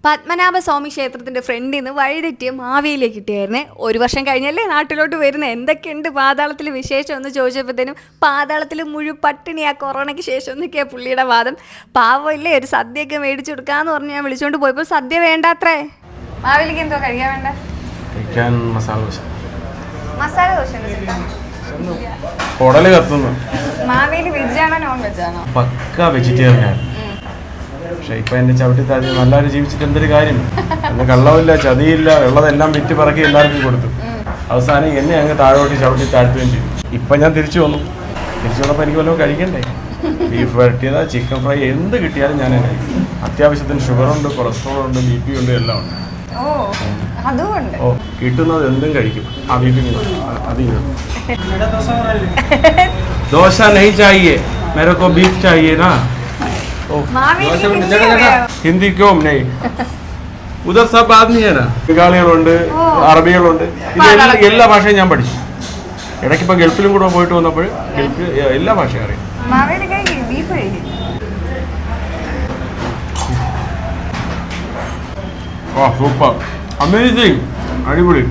പത്മനാഭസ്വാമി ക്ഷേത്രത്തിന്റെ ഫ്രണ്ടിൽ നിന്ന് വഴിതെറ്റിയ മാവേലിയെ കിട്ടിയായിരുന്നേ. ഒരു വർഷം കഴിഞ്ഞല്ലേ നാട്ടിലോട്ട് വരുന്നത്. എന്തൊക്കെയുണ്ട് പാതാളത്തിൽ വിശേഷം എന്ന് ചോദിച്ചപ്പോഴത്തേനും പാതാളത്തിൽ മുഴുവൻ പട്ടിണിയാ, കൊറോണയ്ക്ക് ശേഷം എന്നൊക്കെയാ പുള്ളിയുടെ വാദം. പാവമില്ലേ, ഒരു സദ്യയൊക്കെ മേടിച്ചു കൊടുക്കാന്ന് പറഞ്ഞ് ഞാൻ വിളിച്ചോണ്ട് പോയപ്പോൾ സദ്യ വേണ്ടാത്രേ. മാവേലിക്ക് എന്തോ കഴിക്കാൻ വേണ്ട? മസാല ദോശ മാവേലി വെജാണോ നോൺ വെജാണോ? പക്ക വെജിറ്റേറിയൻ. പക്ഷെ ഇപ്പൊ എന്റെ ചവിട്ടി താഴ്ത്തി നല്ലൊരു ജീവിച്ചിട്ട് എന്തൊരു കാര്യം. എന്നെ കള്ളമില്ല, ചതിയില്ല, ഉള്ളതെല്ലാം വിറ്റ് പറക്കി എല്ലാവർക്കും കൊടുത്തു. അവസാനം എന്നെ അങ്ങ് താഴോട്ട് ചവിട്ടി താഴ്ത്തുകയും ചെയ്തു. ഇപ്പൊ ഞാൻ തിരിച്ചു വന്നപ്പോ എനിക്ക് വല്ലതും കഴിക്കണ്ടേ? ബീഫ് വരട്ടിയതാ, ചിക്കൻ ഫ്രൈ, എന്ത് കിട്ടിയാലും ഞാൻ കഴിക്കും. അത്യാവശ്യത്തിന് ഷുഗറുണ്ട്, കൊളസ്ട്രോൾ ഉണ്ട്, BP ഉണ്ട്, എല്ലാം ഉണ്ട്. ഓ, കിട്ടുന്നത് എന്തും കഴിക്കും. ആ വീട്ടിൽ ദോശ നെയ് ചാഹിയേ, മേരെ കോ ബീഫ് ചാഹിയേ നാ. ഹിന്ദി ക്യോം നെയ്? ഉദർ സബ് ആദ്മി ഹൈ നാ. ബംഗാളികളുണ്ട്, അറബികളുണ്ട്, എല്ലാ ഭാഷയും ഞാൻ പഠിച്ചു. ഇടയ്ക്ക് ഇപ്പൊ ഗൾഫിലും കൂടെ പോയിട്ട് വന്നപ്പോൾ ഗൾഫിൽ എല്ലാ ഭാഷയും അറിയാം. സൂപ്പർ, അമേസിങ്, അടിപൊളി.